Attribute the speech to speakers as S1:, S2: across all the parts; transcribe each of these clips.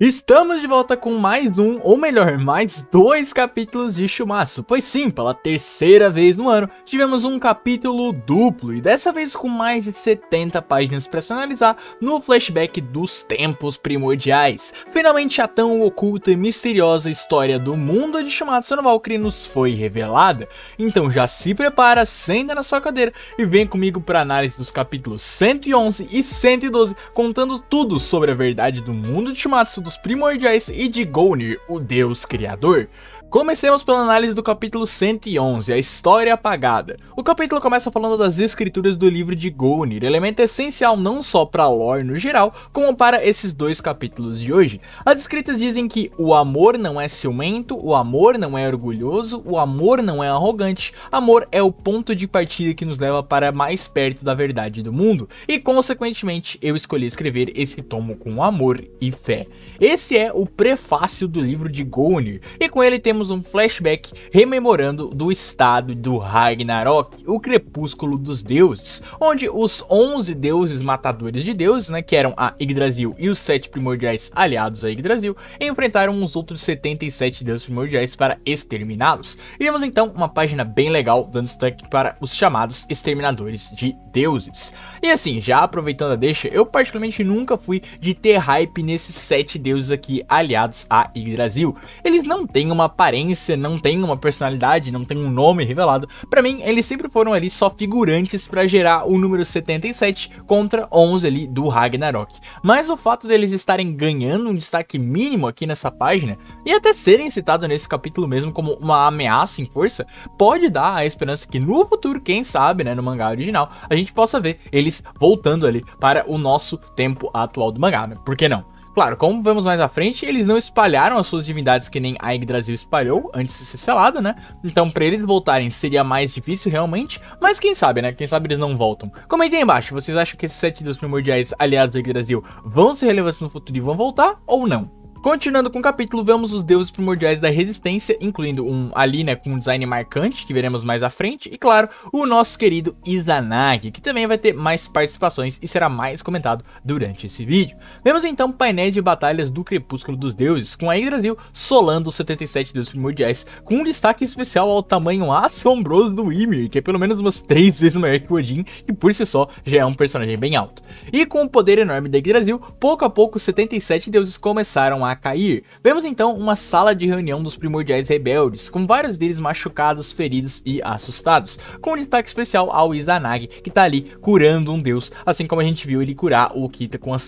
S1: Estamos de volta com mais um, ou melhor, mais dois capítulos de Shumatsu. Pois sim, pela terceira vez no ano, tivemos um capítulo duplo e dessa vez com mais de 70 páginas para se analisar no flashback dos tempos primordiais. Finalmente a tão oculta e misteriosa história do mundo de Shumatsu no Valkyrie nos foi revelada. Então já se prepara, senta na sua cadeira e vem comigo para análise dos capítulos 111 e 112, contando tudo sobre a verdade do mundo de Shumatsu, dos primordiais e de Gonir, o deus criador. Comecemos pela análise do capítulo 111, a história apagada. O capítulo começa falando das escrituras do livro de Gonir, elemento essencial não só para a lore no geral, como para esses dois capítulos de hoje. As escritas dizem que o amor não é ciumento, o amor não é orgulhoso, o amor não é arrogante, amor é o ponto de partida que nos leva para mais perto da verdade do mundo, e consequentemente eu escolhi escrever esse tomo com amor e fé. Esse é o prefácio do livro de Gonir, e com ele temos um flashback rememorando do estado do Ragnarok, o crepúsculo dos deuses, onde os 11 deuses matadores de deuses, que eram a Yggdrasil e os 7 primordiais aliados a Yggdrasil, enfrentaram os outros 77 deuses primordiais para exterminá-los. E vemos então uma página bem legal, dando destaque para os chamados exterminadores de deuses. E assim, já aproveitando a deixa, eu particularmente nunca fui de ter hype nesses 7 deuses aqui aliados a Yggdrasil. Eles não têm uma aparência, não tem uma personalidade, não tem um nome revelado. Pra mim, eles sempre foram ali só figurantes pra gerar o número 77 contra 11 ali do Ragnarok. Mas o fato deles estarem ganhando um destaque mínimo aqui nessa página, e até serem citados nesse capítulo mesmo como uma ameaça em força, pode dar a esperança que no futuro, quem sabe, no mangá original, a gente possa ver eles voltando ali para o nosso tempo atual do mangá, Por que não? Claro, como vemos mais à frente, eles não espalharam as suas divindades que nem a Yggdrasil espalhou antes de ser selada, Então pra eles voltarem seria mais difícil realmente, mas quem sabe, Quem sabe eles não voltam. Comentem aí embaixo, vocês acham que esses 7 deuses primordiais aliados a Yggdrasil vão ser relevantes no futuro e vão voltar ou não? Continuando com o capítulo, vemos os deuses primordiais da resistência, incluindo um ali, com um design marcante, que veremos mais à frente, e claro, o nosso querido Izanagi, que também vai ter mais participações e será mais comentado durante esse vídeo. Vemos então painéis de batalhas do Crepúsculo dos Deuses, com a Yggdrasil solando os 77 deuses primordiais, com um destaque especial ao tamanho assombroso do Ymir, que é pelo menos umas 3 vezes maior que o Odin, e por si só já é um personagem bem alto. E com o poder enorme da Yggdrasil, pouco a pouco os 77 deuses começaram a cair. Vemos então uma sala de reunião dos primordiais rebeldes, com vários deles machucados, feridos e assustados, com um destaque especial ao Izanagi, que tá ali curando um deus, assim como a gente viu ele curar o Kita com a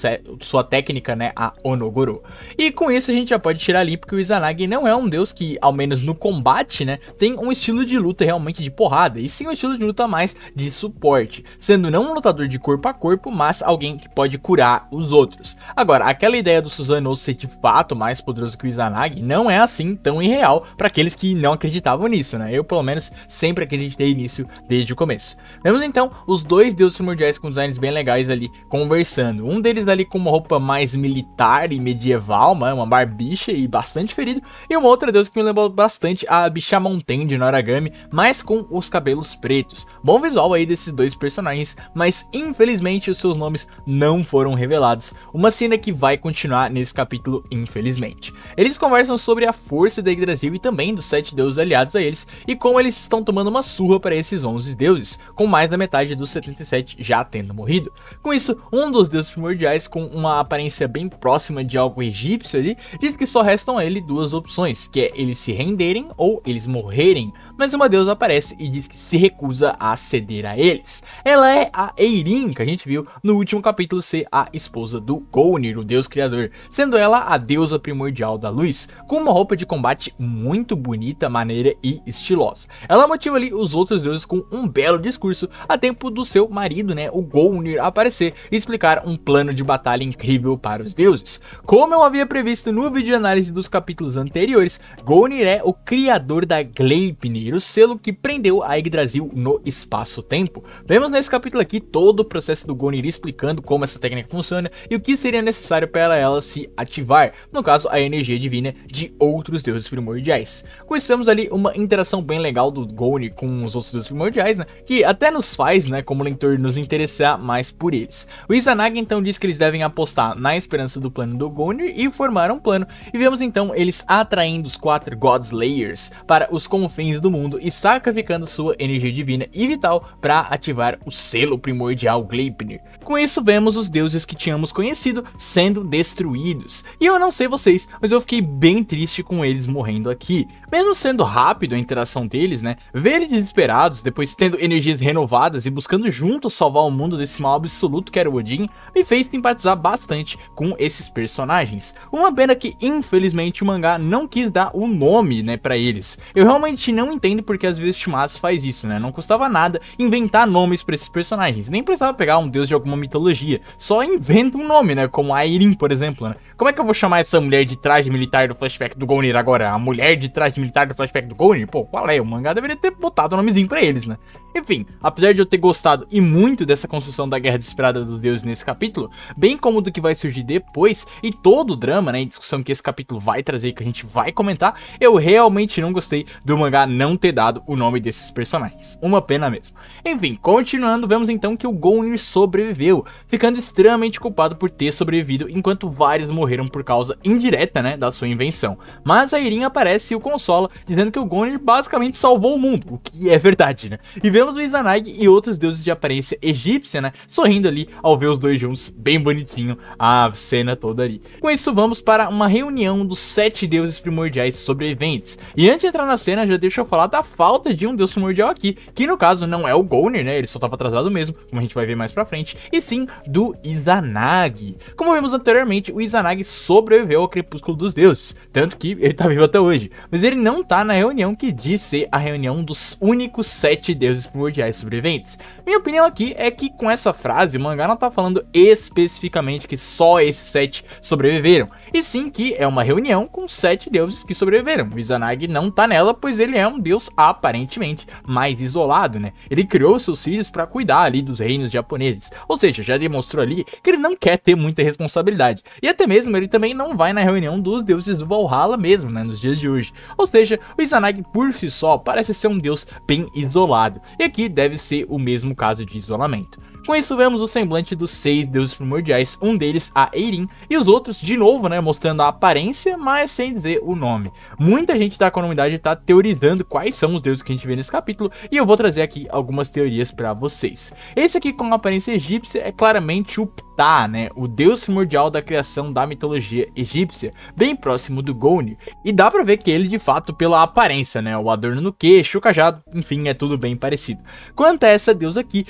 S1: sua técnica, a Onogoro. E com isso a gente já pode tirar ali, porque o Izanagi não é um deus que, ao menos no combate, tem um estilo de luta realmente de porrada, e sim um estilo de luta mais de suporte, sendo não um lutador de corpo a corpo, mas alguém que pode curar os outros. Agora, aquela ideia do Susanoo ser de fato mais poderoso que o Izanagi não é assim tão irreal para aqueles que não acreditavam nisso, Eu pelo menos sempre acreditei nisso desde o começo. Vemos então os dois deuses primordiais com designs bem legais ali conversando, um deles ali com uma roupa mais militar e medieval, uma barbicha e bastante ferido, e uma outra deusa que me lembrou bastante a Bishamonten de Noragami, mas com os cabelos pretos. Bom visual aí desses dois personagens, mas infelizmente os seus nomes não foram revelados, uma cena que vai continuar nesse capítulo infelizmente. Eles conversam sobre a força da Yggdrasil e também dos 7 deuses aliados a eles, e como eles estão tomando uma surra para esses 11 deuses, com mais da metade dos 77 já tendo morrido. Com isso, um dos deuses primordiais, com uma aparência bem próxima de algo egípcio ali, diz que só restam a ele duas opções, que é eles se renderem ou eles morrerem, mas uma deusa aparece e diz que se recusa a ceder a eles. Ela é a Eirin, que a gente viu no último capítulo ser a esposa do Gonir, o deus criador, sendo ela a deusa primordial da luz, com uma roupa de combate muito bonita, maneira e estilosa. Ela motiva ali os outros deuses com um belo discurso, a tempo do seu marido, o Gonir, aparecer e explicar um plano de batalha incrível para os deuses. Como eu havia previsto no vídeo de análise dos capítulos anteriores, Gonir é o criador da Gleipnir, o selo que prendeu a Yggdrasil no espaço-tempo. Vemos nesse capítulo aqui todo o processo do Gonir explicando como essa técnica funciona e o que seria necessário para ela se ativar, no caso a energia divina de outros deuses primordiais. Conhecemos ali uma interação bem legal do Gonir com os outros deuses primordiais, né, que até nos faz, né, como leitor, nos interessar mais por eles. O Izanagi então diz que eles devem apostar na esperança do plano do Gonir e formar um plano, e vemos então eles atraindo os 4 Godslayers para os confins do mundo e sacrificando sua energia divina e vital para ativar o selo primordial Gleipnir. Com isso vemos os deuses que tínhamos conhecido sendo destruídos, e eu não sei vocês, mas eu fiquei bem triste com eles morrendo aqui. Mesmo sendo rápido a interação deles, né, ver eles desesperados, depois tendo energias renovadas e buscando juntos salvar o mundo desse mal absoluto que era o Odin, me fez simpatizar bastante com esses personagens. Uma pena que infelizmente o mangá não quis dar o nome, né, pra eles. Eu realmente não entendo porque às vezes Shimatsu faz isso, né, não custava nada inventar nomes pra esses personagens, nem precisava pegar um deus de alguma mitologia, só inventa um nome, né, como a Eirin, por exemplo, né. Como é que eu vou chamar essa mulher de traje militar do flashback do Gonir agora? A mulher de traje militar do flashback do Gonir? Pô, qual é? O mangá deveria ter botado um nomezinho pra eles, né. Enfim, apesar de eu ter gostado e muito dessa construção da guerra desesperada dos deuses nesse capítulo, bem como do que vai surgir depois e todo o drama, né, e discussão que esse capítulo vai trazer, que a gente vai comentar, eu realmente não gostei do mangá não ter dado o nome desses personagens. Uma pena mesmo. Enfim, continuando, vemos então que o Gonir sobreviveu, ficando extremamente culpado por ter sobrevivido enquanto vários morreram por causa indireta, né, da sua invenção. Mas a Eirin aparece e o consola, dizendo que o Gonir basicamente salvou o mundo, o que é verdade, né. E vemos o Izanagi e outros deuses de aparência egípcia, né, sorrindo ali ao ver os dois juntos, bem bonitinho a cena toda ali. Com isso vamos para uma reunião dos 7 deuses primordiais sobreviventes. E antes de entrar na cena, já deixa eu falar da falta de um deus primordial aqui, que no caso não é o Gonir, né, ele só estava atrasado mesmo, como a gente vai ver mais pra frente, e sim do Izanagi. Como vimos anteriormente, o Izanagi sobreviveu ao crepúsculo dos deuses, tanto que ele tá vivo até hoje, mas ele não tá na reunião que diz ser a reunião dos únicos 7 deuses primordiais sobreviventes. Minha opinião aqui é que com essa frase o mangá não tá falando especificamente que só esses 7 sobreviveram, e sim que é uma reunião com 7 deuses que sobreviveram. O Izanagi não tá nela, pois ele é um deus aparentemente mais isolado, né? Ele criou seus filhos para cuidar ali dos reinos japoneses, ou seja, já demonstrou ali que ele não quer ter muita responsabilidade, e até mesmo ele também não vai na reunião dos deuses do Valhalla mesmo, né, nos dias de hoje. Ou seja, o Izanagi por si só parece ser um deus bem isolado, e aqui deve ser o mesmo caso de isolamento. Com isso vemos o semblante dos 6 deuses primordiais, um deles a Eirin, e os outros de novo, né, mostrando a aparência, mas sem dizer o nome. Muita gente da comunidade está teorizando quais são os deuses que a gente vê nesse capítulo, e eu vou trazer aqui algumas teorias para vocês. Esse aqui com a aparência egípcia é claramente o Ptah, né, o deus primordial da criação da mitologia egípcia, bem próximo do Gonir, e dá pra ver que ele de fato pela aparência, né, o adorno no queixo, o cajado, enfim, é tudo bem parecido. Quanto a essa deusa aqui,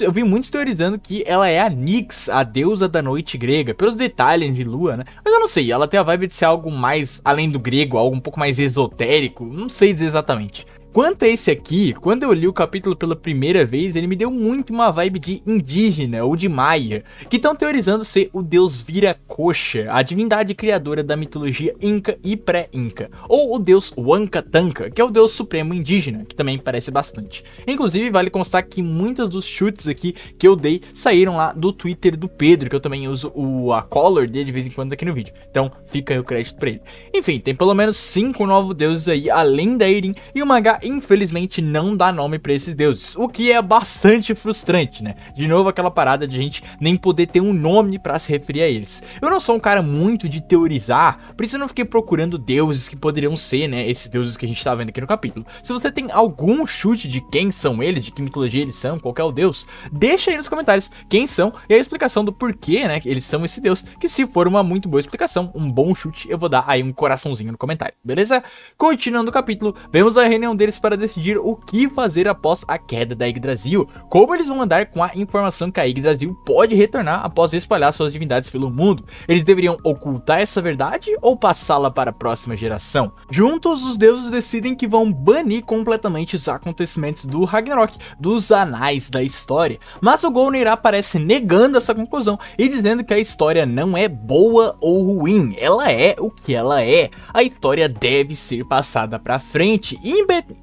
S1: eu vi muitos teorizando que ela é a Nyx, a deusa da noite grega, pelos detalhes de lua, né, mas eu não sei, ela tem a vibe de ser algo mais além do grego, algo um pouco mais esotérico, não sei dizer exatamente. Quanto a esse aqui, quando eu li o capítulo pela primeira vez, ele me deu muito uma vibe de indígena ou de maia, que estão teorizando ser o deus Viracocha, a divindade criadora da mitologia inca e pré-inca, ou o deus Huancatanca, que é o deus supremo indígena, que também parece bastante. Inclusive, vale constar que muitos dos chutes aqui que eu dei saíram lá do Twitter do Pedro, que eu também uso a color dele de vez em quando aqui no vídeo, então fica aí o crédito pra ele. Enfim, tem pelo menos 5 novos deuses aí, além da Eirin, e o mangá infelizmente não dá nome pra esses deuses, o que é bastante frustrante, né? De novo aquela parada de a gente nem poder ter um nome pra se referir a eles. Eu não sou um cara muito de teorizar, por isso eu não fiquei procurando deuses que poderiam ser, né, esses deuses que a gente tá vendo aqui no capítulo. Se você tem algum chute de quem são eles, de que mitologia eles são, qual é o deus, deixa aí nos comentários quem são e a explicação do porquê, né, eles são esse deus, que se for uma muito boa explicação, um bom chute, eu vou dar aí um coraçãozinho no comentário, beleza? Continuando o capítulo, vemos a reunião deles para decidir o que fazer após a queda da Yggdrasil, como eles vão andar com a informação que a Yggdrasil pode retornar após espalhar suas divindades pelo mundo. Eles deveriam ocultar essa verdade ou passá-la para a próxima geração? Juntos, os deuses decidem que vão banir completamente os acontecimentos do Ragnarok dos anais da história, mas o Gonir aparece negando essa conclusão e dizendo que a história não é boa ou ruim, ela é o que ela é. A história deve ser passada para frente,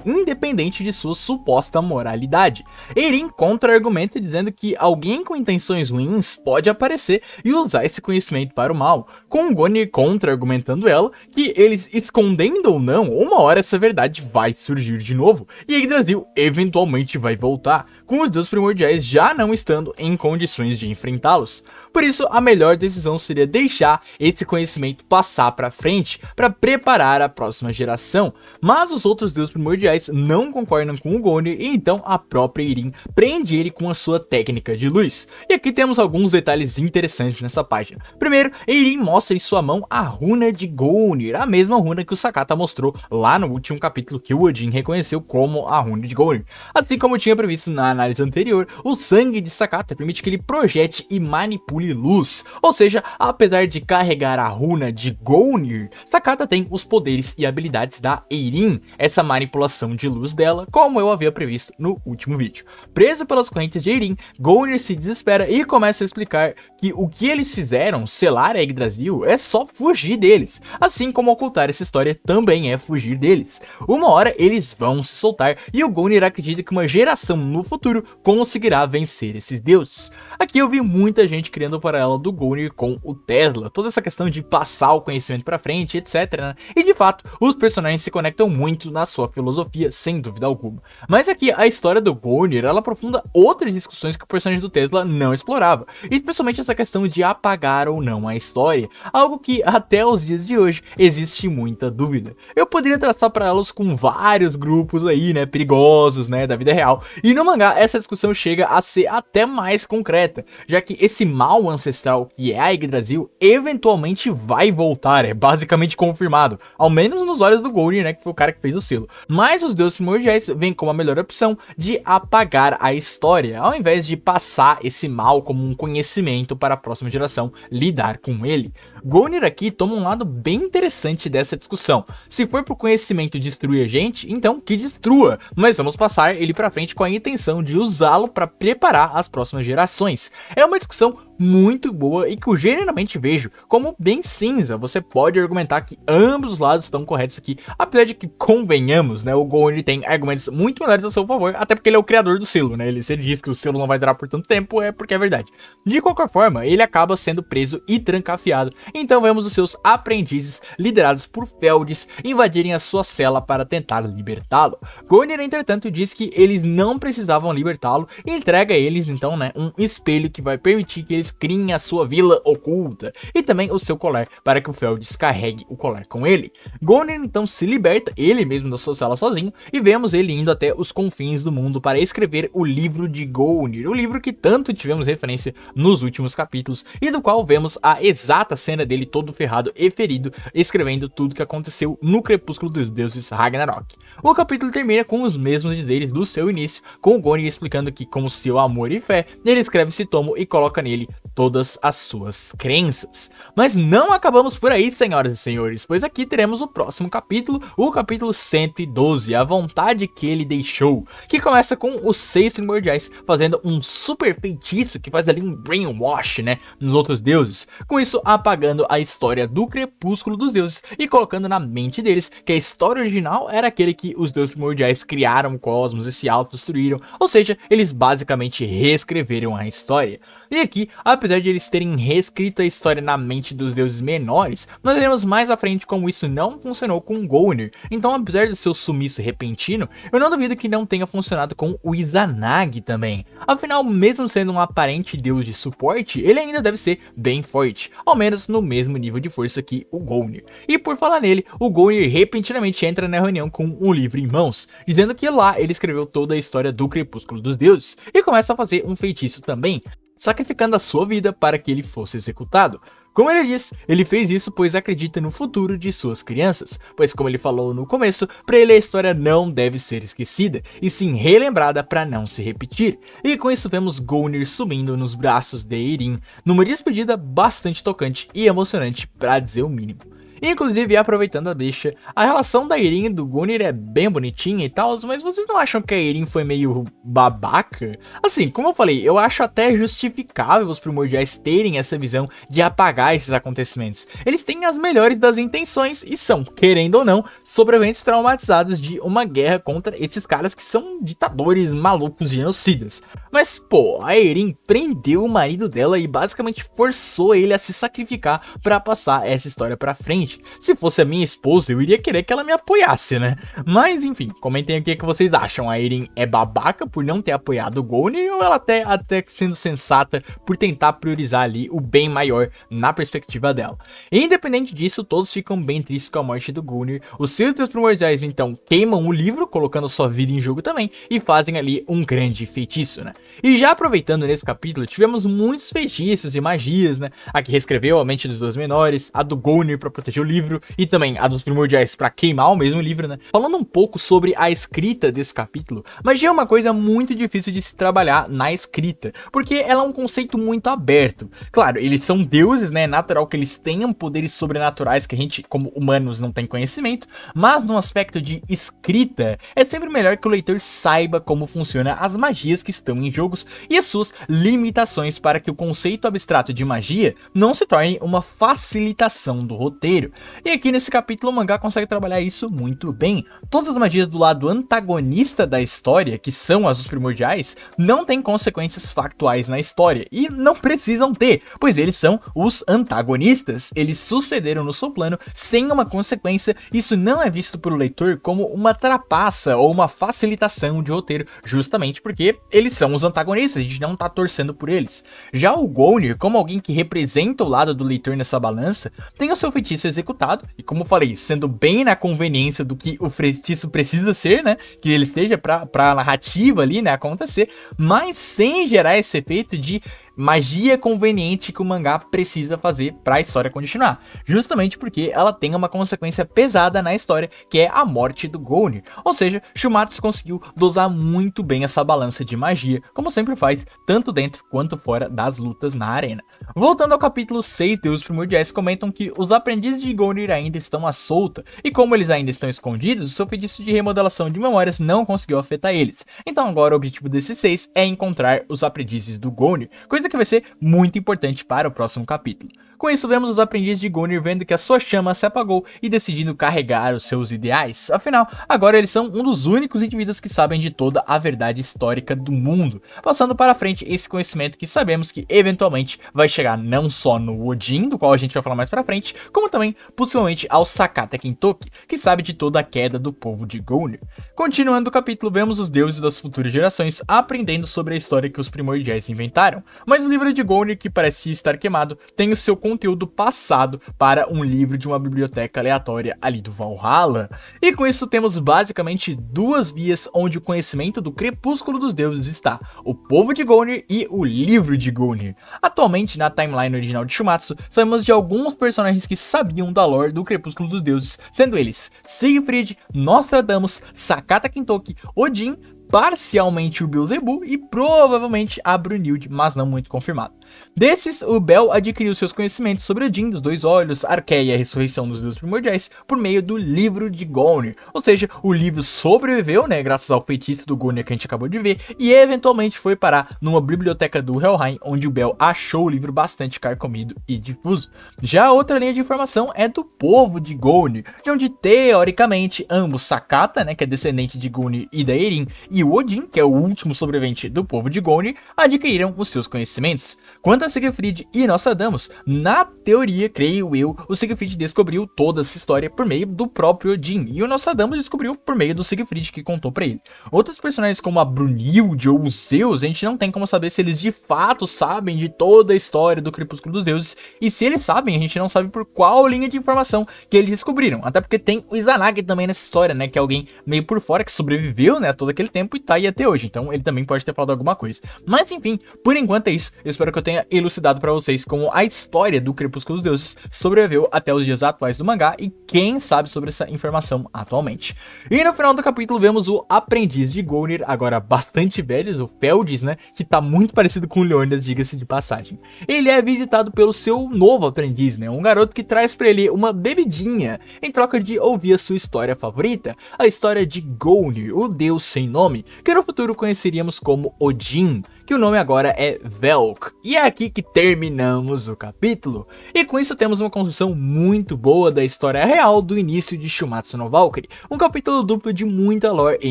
S1: independente de sua suposta moralidade. Eirin contra-argumenta dizendo que alguém com intenções ruins pode aparecer e usar esse conhecimento para o mal, com Gonir contra-argumentando ela que eles escondendo ou não, uma hora essa verdade vai surgir de novo e Yggdrasil eventualmente vai voltar, com os deuses primordiais já não estando em condições de enfrentá-los. Por isso, a melhor decisão seria deixar esse conhecimento passar para frente para preparar a próxima geração. Mas os outros deuses primordiais não concordam com o Gonir e então a própria Eirin prende ele com a sua técnica de luz. E aqui temos alguns detalhes interessantes nessa página. Primeiro, Eirin mostra em sua mão a runa de Gonir, a mesma runa que o Sakata mostrou lá no último capítulo que o Odin reconheceu como a runa de Gonir. Assim como tinha previsto na análise anterior, o sangue de Sakata permite que ele projete e manipule luz, ou seja, apesar de carregar a runa de Gonir, Sakata tem os poderes e habilidades da Eirin, essa manipulação de luz dela, como eu havia previsto no último vídeo. Preso pelas correntes de Eirin, Gonir se desespera e começa a explicar que o que eles fizeram, selar a Yggdrasil, é só fugir deles, assim como ocultar essa história também é fugir deles. Uma hora eles vão se soltar e o Gonir acredita que uma geração no futuro conseguirá vencer esses deuses. Aqui eu vi muita gente criando o paralelo do Gonir com o Tesla, toda essa questão de passar o conhecimento pra frente, etc, né? E de fato, os personagens se conectam muito na sua filosofia, sem dúvida alguma. Mas aqui, a história do Gonir, ela aprofunda outras discussões que o personagem do Tesla não explorava, especialmente essa questão de apagar ou não a história, algo que até os dias de hoje existe muita dúvida. Eu poderia traçar paralelos com vários grupos aí, né, perigosos, né, da vida real, e no mangá essa discussão chega a ser até mais concreta, já que esse mal ancestral que é a Yggdrasil eventualmente vai voltar, é basicamente confirmado, ao menos nos olhos do Gonir, né, que foi o cara que fez o selo. Mas os deuses primordiais vêm como a melhor opção de apagar a história, ao invés de passar esse mal como um conhecimento para a próxima geração lidar com ele. Gonir aqui toma um lado bem interessante dessa discussão. Se for pro conhecimento destruir a gente, então que destrua, mas vamos passar ele para frente com a intenção de usá-lo para preparar as próximas gerações. É uma discussão muito boa e que eu genuinamente vejo como bem cinza. Você pode argumentar que ambos os lados estão corretos aqui, apesar de que, convenhamos, né, o Gonir tem argumentos muito melhores a seu favor, até porque ele é o criador do selo, né, se ele diz que o selo não vai durar por tanto tempo, é porque é verdade. De qualquer forma, ele acaba sendo preso e trancafiado, então vemos os seus aprendizes, liderados por Feldis, invadirem a sua cela para tentar libertá-lo. Gonir, entretanto, diz que eles não precisavam libertá-lo e entrega a eles, então, né, um espelho que vai permitir que eles criem a sua vila oculta e também o seu colar para que o Feldis carregue o colar com ele. Gonir então se liberta ele mesmo da sua cela sozinho e vemos ele indo até os confins do mundo para escrever o livro de Gonir, o livro que tanto tivemos referência nos últimos capítulos e do qual vemos a exata cena dele todo ferrado e ferido escrevendo tudo que aconteceu no crepúsculo dos deuses Ragnarok. O capítulo termina com os mesmos dizeres do seu início, com o Gonir explicando que com seu amor e fé, ele escreve esse tomo e coloca nele todas as suas crenças. Mas não acabamos por aí, senhoras e senhores, pois aqui teremos o próximo capítulo, o capítulo 112, a vontade que ele deixou, que começa com os 6 primordiais fazendo um super feitiço que faz ali um brainwash, né, nos outros deuses, com isso apagando a história do crepúsculo dos deuses e colocando na mente deles que a história original era aquele que os deuses primordiais criaram o cosmos e se autodestruíram, ou seja, eles basicamente reescreveram a história. E aqui, apesar de eles terem reescrito a história na mente dos deuses menores, nós veremos mais à frente como isso não funcionou com Gonir. Então, apesar do seu sumiço repentino, eu não duvido que não tenha funcionado com o Izanagi também. Afinal, mesmo sendo um aparente deus de suporte, ele ainda deve ser bem forte, ao menos no mesmo nível de força que o Gonir. E por falar nele, o Gonir repentinamente entra na reunião com um livro em mãos, dizendo que lá ele escreveu toda a história do crepúsculo dos deuses, e começa a fazer um feitiço também, sacrificando a sua vida para que ele fosse executado. Como ele diz, ele fez isso pois acredita no futuro de suas crianças, pois como ele falou no começo, para ele a história não deve ser esquecida, e sim relembrada para não se repetir. E com isso vemos Gonir sumindo nos braços de Eirin, numa despedida bastante tocante e emocionante para dizer o mínimo. Inclusive, aproveitando a deixa, a relação da Irene e do Gungnir é bem bonitinha e tal, mas vocês não acham que a Irene foi meio babaca? Assim, como eu falei, eu acho até justificável os primordiais terem essa visão de apagar esses acontecimentos. Eles têm as melhores das intenções e são, querendo ou não, sobreviventes traumatizados de uma guerra contra esses caras que são ditadores malucos genocidas. Mas, pô, a Irene prendeu o marido dela e basicamente forçou ele a se sacrificar pra passar essa história pra frente. Se fosse a minha esposa, eu iria querer que ela me apoiasse, né? Mas, enfim, comentem o que vocês acham. A Irene é babaca por não ter apoiado o Gungnir ou ela até sendo sensata por tentar priorizar ali o bem maior na perspectiva dela? Independente disso, todos ficam bem tristes com a morte do Gungnir. Os seus deus primordiais, então, queimam o livro, colocando sua vida em jogo também, e fazem ali um grande feitiço, né? E já aproveitando nesse capítulo, tivemos muitos feitiços e magias, né? A que reescreveu a mente dos dois menores, a do Gungnir pra proteger o livro, e também a dos primordiais pra queimar o mesmo livro, né? Falando um pouco sobre a escrita desse capítulo, magia é uma coisa muito difícil de se trabalhar na escrita, porque ela é um conceito muito aberto. Claro, eles são deuses, né? É natural que eles tenham poderes sobrenaturais que a gente, como humanos, não tem conhecimento, mas no aspecto de escrita, é sempre melhor que o leitor saiba como funciona as magias que estão em jogos e as suas limitações para que o conceito abstrato de magia não se torne uma facilitação do roteiro. E aqui nesse capítulo o mangá consegue trabalhar isso muito bem. Todas as magias do lado antagonista da história, que são as dos primordiais, não têm consequências factuais na história, e não precisam ter, pois eles são os antagonistas. Eles sucederam no seu plano sem uma consequência. Isso não é visto pelo leitor como uma trapaça ou uma facilitação de roteiro, justamente porque eles são os antagonistas, a gente não tá torcendo por eles. Já o Gungnir, como alguém que representa o lado do leitor nessa balança, tem o seu feitiço executado, e como eu falei, sendo bem na conveniência do que o feitiço precisa ser, né, que ele esteja pra narrativa ali, né, acontecer, mas sem gerar esse efeito de magia conveniente que o mangá precisa fazer para a história continuar, justamente porque ela tem uma consequência pesada na história, que é a morte do Gungnir. Ou seja, Shumatsu conseguiu dosar muito bem essa balança de magia, como sempre faz, tanto dentro quanto fora das lutas na arena. Voltando ao capítulo 6, deuses primordiais comentam que os aprendizes de Gungnir ainda estão à solta, e como eles ainda estão escondidos, o seu feitiço de remodelação de memórias não conseguiu afetar eles. Então agora o objetivo desses 6 é encontrar os aprendizes do Gungnir, coisa que vai ser muito importante para o próximo capítulo. Com isso, vemos os aprendizes de Gungnir vendo que a sua chama se apagou e decidindo carregar os seus ideais. Afinal, agora eles são um dos únicos indivíduos que sabem de toda a verdade histórica do mundo, passando para frente esse conhecimento que sabemos que eventualmente vai chegar não só no Odin, do qual a gente vai falar mais para frente, como também possivelmente ao Sakata Kintoki, que sabe de toda a queda do povo de Gungnir. Continuando o capítulo, vemos os deuses das futuras gerações aprendendo sobre a história que os primordiais inventaram, mas o livro de Gungnir, que parecia estar queimado, tem o seu conteúdo passado para um livro de uma biblioteca aleatória ali do Valhalla. E com isso temos basicamente duas vias onde o conhecimento do crepúsculo dos deuses está: o povo de Gungnir e o livro de Gungnir. Atualmente, na timeline original de Shumatsu, sabemos de alguns personagens que sabiam da lore do crepúsculo dos deuses, sendo eles Siegfried, Nostradamus, Sakata Kintoki, Odin, parcialmente o Beelzebub e provavelmente a Brunilde, mas não muito confirmado. Desses, o Bel adquiriu seus conhecimentos sobre Odin, dos dois olhos, Arqué e a ressurreição dos deuses primordiais por meio do livro de Gungnir. Ou seja, o livro sobreviveu, né, graças ao feitiço do Gungnir que a gente acabou de ver, e eventualmente foi parar numa biblioteca do Helheim, onde o Bel achou o livro bastante carcomido e difuso. Já a outra linha de informação é do povo de Gungnir, de onde teoricamente ambos, Sakata, né, que é descendente de Gungnir e da Erin, e o Odin, que é o último sobrevivente do povo de Gungnir, adquiriram os seus conhecimentos. Quanto a Siegfried e Nostradamus, na teoria, creio eu, o Siegfried descobriu toda essa história por meio do próprio Odin, e o Nostradamus descobriu por meio do Siegfried, que contou pra ele. Outros personagens como a Brunilde ou os Zeus, a gente não tem como saber se eles de fato sabem de toda a história do Crepúsculo dos Deuses, e se eles sabem, a gente não sabe por qual linha de informação que eles descobriram, até porque tem o Izanagi também nessa história, né, que é alguém meio por fora, que sobreviveu, né, todo aquele tempo, tempo e tá aí até hoje, então ele também pode ter falado alguma coisa. Mas enfim, por enquanto é isso, eu espero que eu tenha elucidado pra vocês como a história do Crepúsculo dos Deuses sobreviveu até os dias atuais do mangá e quem sabe sobre essa informação atualmente. E no final do capítulo vemos o aprendiz de Gonir, agora bastante velho, o Feldes, né, que tá muito parecido com o Leônidas, diga-se de passagem. Ele é visitado pelo seu novo aprendiz, né, um garoto que traz pra ele uma bebidinha em troca de ouvir a sua história favorita, a história de Gonir, o deus sem nome, que no futuro conheceríamos como Odin, que o nome agora é Velk. E é aqui que terminamos o capítulo. E com isso temos uma construção muito boa da história real do início de Shumatsu no Valkyrie. Um capítulo duplo de muita lore e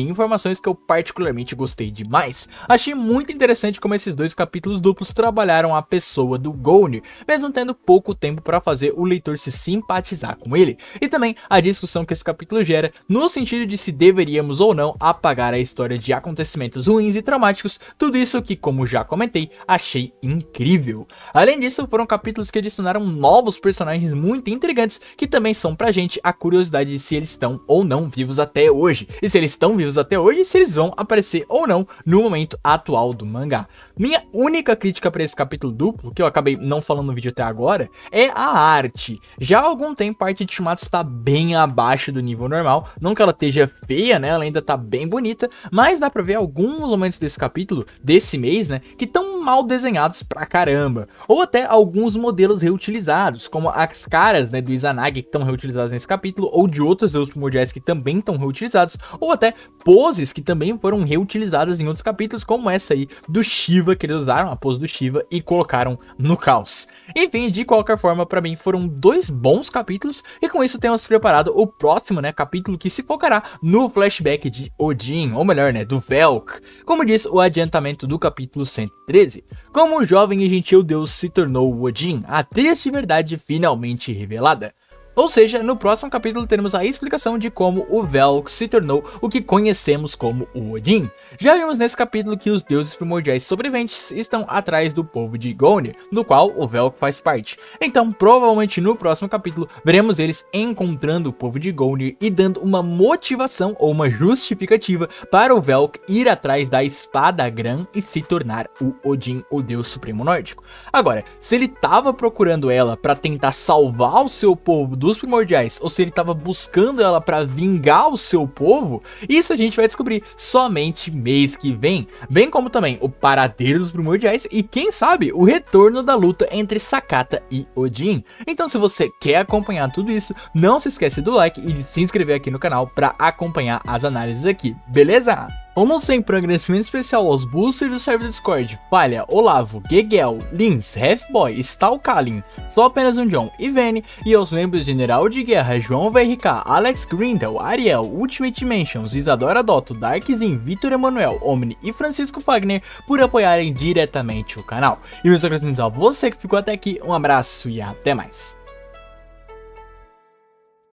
S1: informações que eu particularmente gostei demais. Achei muito interessante como esses dois capítulos duplos trabalharam a pessoa do Gonir, mesmo tendo pouco tempo para fazer o leitor se simpatizar com ele. E também a discussão que esse capítulo gera no sentido de se deveríamos ou não apagar a história de acontecimentos ruins e traumáticos, tudo isso que, como já comentei, achei incrível. Além disso, foram capítulos que adicionaram novos personagens muito intrigantes, que também são pra gente a curiosidade de se eles estão ou não vivos até hoje. E se eles estão vivos até hoje, se eles vão aparecer ou não no momento atual do mangá. Minha única crítica para esse capítulo duplo, que eu acabei não falando no vídeo até agora, é a arte. Já há algum tempo a arte de Shumatsu está bem abaixo do nível normal, não que ela esteja feia, né, ela ainda tá bem bonita, mas dá pra ver alguns momentos desse capítulo, desse mês, né, que estão mal desenhados pra caramba. Ou até alguns modelos reutilizados, como as caras, né, do Izanagi que estão reutilizadas nesse capítulo, ou de outros deuses primordiais que também estão reutilizados, ou até poses que também foram reutilizadas em outros capítulos, como essa aí do Shiva, que eles usaram a pose do Shiva e colocaram no caos. Enfim, de qualquer forma, pra mim foram dois bons capítulos, e com isso temos preparado o próximo, né, capítulo que se focará no flashback de Odin, ou melhor, né, do Velk. Como diz o adiantamento do capítulo 113, como o jovem e gentil deus se tornou o Odin, a triste verdade finalmente revelada. Ou seja, no próximo capítulo teremos a explicação de como o Velk se tornou o que conhecemos como o Odin. Já vimos nesse capítulo que os deuses primordiais sobreviventes estão atrás do povo de Gonir, do qual o Velk faz parte. Então, provavelmente no próximo capítulo, veremos eles encontrando o povo de Gonir e dando uma motivação ou uma justificativa para o Velk ir atrás da espada Gran e se tornar o Odin, o deus supremo nórdico. Agora, se ele estava procurando ela para tentar salvar o seu povo dos primordiais, ou se ele estava buscando ela para vingar o seu povo, isso a gente vai descobrir somente mês que vem, bem como também o paradeiro dos primordiais e quem sabe o retorno da luta entre Sakata e Odin. Então se você quer acompanhar tudo isso, não se esquece do like e de se inscrever aqui no canal para acompanhar as análises aqui, beleza? Como sempre, um agradecimento especial aos boosters do server do Discord, Falha, Olavo, Gegel, Lins, Halfboy, Stalkalin, Só Apenas um John e Vene, e aos membros General de Guerra, João VRK, Alex Grindel, Ariel, Ultimate Mentions, Isadora Dotto, Darkzin, Vitor Emanuel, Omni e Francisco Fagner por apoiarem diretamente o canal. E meus agradecimentos a você que ficou até aqui, um abraço e até mais.